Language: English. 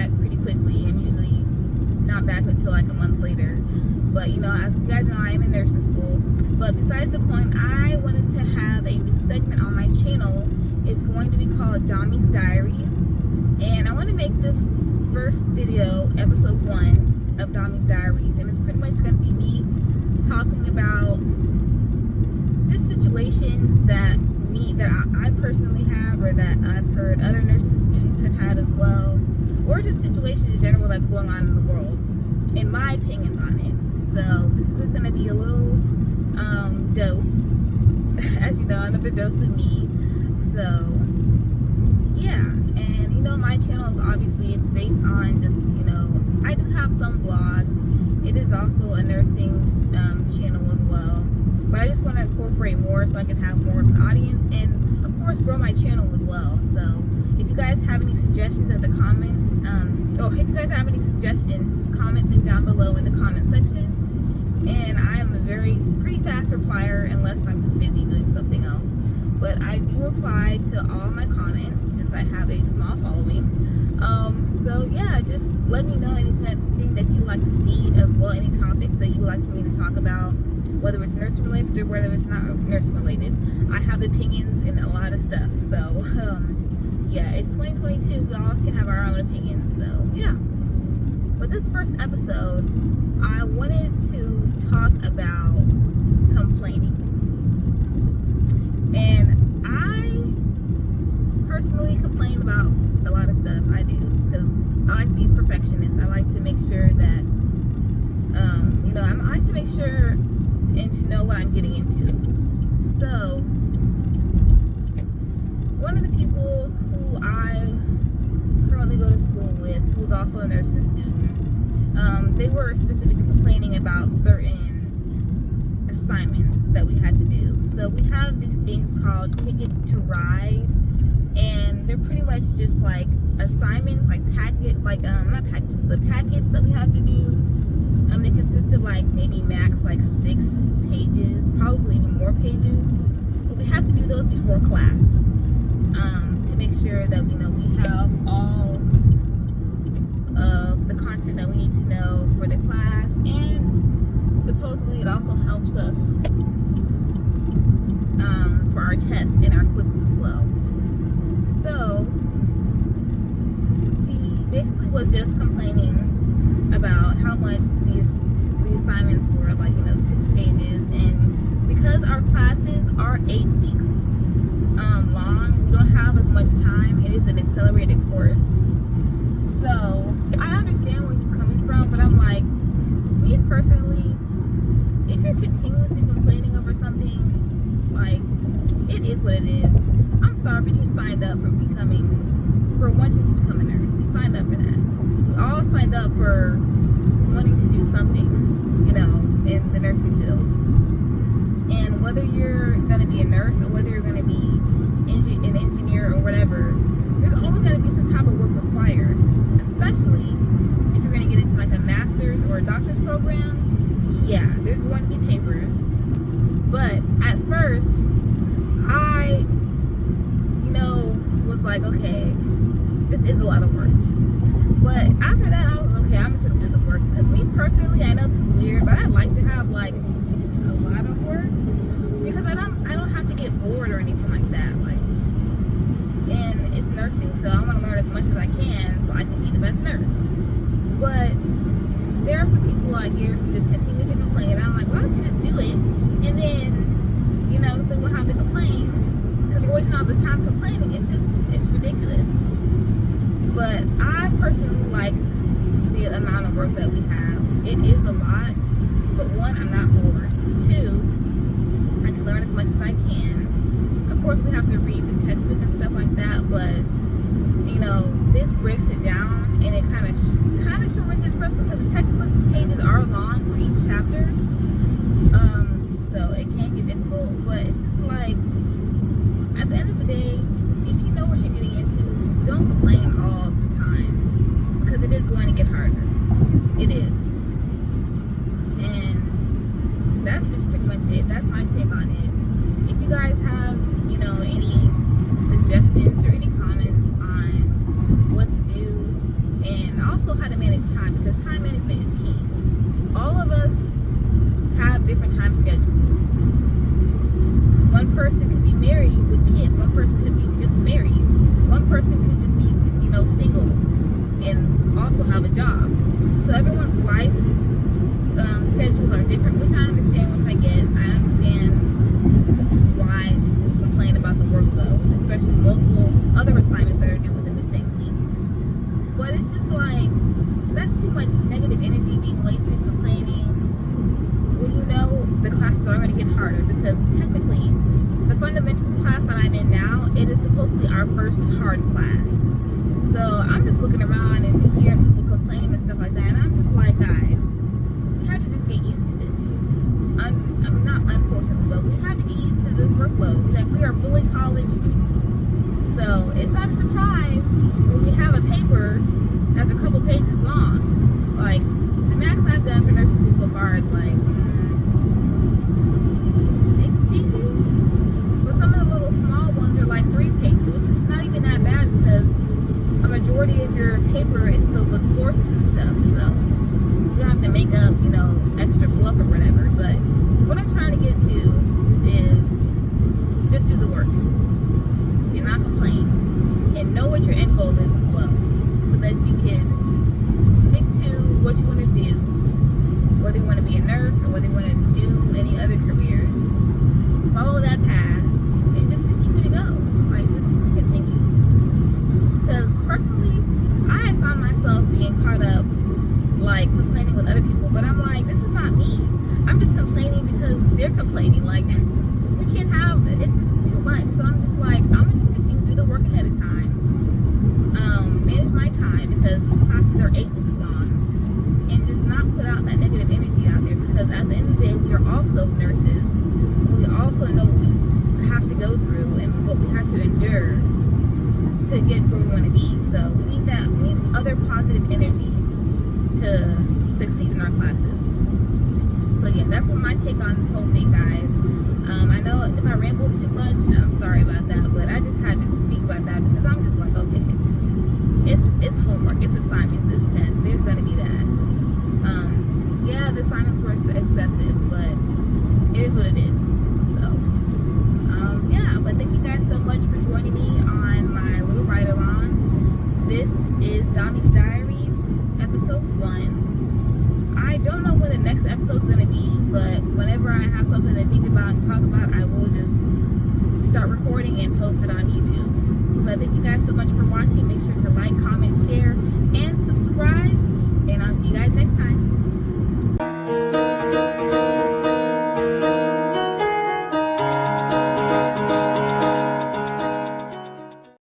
back pretty quickly. I'm usually not back until like a month later. But as you guys know, I am in nursing school. But besides the point, I wanted to have a new segment on my channel. It's going to be called Domi's Diaries. And I want to make this first video episode 1 of Domi's Diaries. And it's pretty much going to be me talking about just situations that I personally have, or that I've heard other nursing students have had as well, or just situations in general that's going on in the world, and my opinions on it. So this is just going to be a little dose, as you know, another dose of me. So yeah, and my channel is obviously, it's based on just, I do have some vlogs. It is also a nursing channel as well, but I just want to incorporate more so I can have more of an audience, and of course grow my channel as well. So if you guys have any suggestions at the comments, if you guys have any suggestions, just comment them down below in the comment section. And I am a pretty fast replier unless I'm just busy doing something else. But I do reply to all my comments since I have a small following. So yeah, just let me know anything that you'd like to see as well, any topics that you would like for me to talk about, whether it's nursing related or whether it's not nursing related. I have opinions in a lot of stuff. So yeah, it's 2022. We all can have our own opinions. So yeah. But this first episode, I wanted to talk about complaining. And I personally complain about a lot of stuff. I do, because I like to be a perfectionist. I like to make sure that, I like to make sure and to know what I'm getting into. So, one of the people who I currently go to school with, who's also a nursing student, they were specifically complaining about certain assignments that we had to do. So we have these things called tickets to ride, and they're pretty much just like assignments, like not packages, but packets that we have to do. They consist of like maybe max like 6 pages, probably even more pages. But we have to do those before class to make sure that we have all of the content that we need to know for the class, and supposedly it also helps us for our tests and our quizzes as well. So she basically was just complaining about how much the assignments were, like 6 pages, and because our classes are 8 weeks long, we don't have as much time. It is an accelerated course. So I understand where she's coming from, but I'm like, me personally, if you're continuously complaining over something, like, it is what it is. I'm sorry, but you signed up for wanting to become a nurse. You signed up for that. We all signed up for wanting to do something, in the nursing field. And whether you're going to be a nurse or whether you're going to be an engineer or whatever, there's always going to be some type of work required, especially if you're going to get into like a master's or a doctor's program. Yeah, there's going to be papers. But at first, I, was like, okay, this is a lot of work. But after that, I was like, okay, I'm just going to do the work. Because me personally, I know this is weird, but I like to have like a lot of work, because I don't have to get bored or anything like that. Like, and it's nursing, so I want to learn as much as I can so I can be the best nurse. But there are some people out here who just continue to complain, and I'm like, why don't you just do it? And then, so we'll have to complain, because you're wasting all this time complaining. It's ridiculous. But I personally like the amount of work that we have. It is a lot, but 1, I'm not bored. 2, I can learn as much as I can. Of course, we have to read the textbook and stuff like that, but this breaks it down, and it kind of shortens it for us, because the textbook pages are long for each chapter. So it can get difficult, but it's just like, at the end of the day, if you know what you're getting into, don't complain all the time, because it is going to get harder. It is. And that's just pretty much it. That's my take on it. If you guys have, any suggestions or any comments on what to do, and time schedules. So one person could be married with kids. One person could be just married. One person could just be, single and also have a job. So everyone's life schedules are different, which I understand, which I get. I understand why we complain about the workload, especially multiple other assignments that are due within the same week. But it's just like, that's too much negative energy being wasted complaining. Well, the classes are going to get harder because technically the fundamentals class that I'm in now, it is supposed to be our first hard class. So I'm just looking around and hearing people complaining and stuff like that, and I'm just like, guys, we have to just get used to this. Not unfortunately, but we have to get used to this workload. Like, we are fully college students. So it's not a surprise when we have a paper that's a couple pages long. Like, the max I've done for nursing school so far is like 6 pages. But some of the little small ones are like 3 pages, which is not even that bad because a majority of your paper is filled with sources and stuff. So you don't have to make up, extra fluff or whatever. But what I'm trying to get to is just do the work and not complain, and know what your end goal is as well, so that you can stick to what you want to do, whether you want to be a nurse or whether you want to do any other career. Follow that path and just continue to go. Like, just continue. Because personally, I have found myself being caught up, like, complaining with other people, but I'm like, this is not me. I'm just complaining because they're complaining. Like, we can't have, it's just too much. So I'm just like, I'm gonna just continue to do the work ahead of time, manage my time, because these classes are 8 weeks long, and just not put out that negative energy out there, because at the end of the day, we are also nurses. We also know what we have to go through and what we have to endure to get to where we want to be. So we need other positive energy to succeed in our classes. So yeah, that's what my take on this whole thing, guys. I know if I ramble too much, I'm sorry about that, but I just had to speak about that because I'm just like, okay, it's homework, it's assignments, it's tests. There's gonna be that. Yeah, the assignments were excessive, but it is what it is. So yeah, but thank you guys so much for joining me on my little ride along. This is Domi's Diaries, episode 1. I don't know when the next episode's gonna be, but whenever I have something to think about and talk about, I will just start recording and post it on YouTube. But thank you guys so much for watching. Make sure to like, comment, share.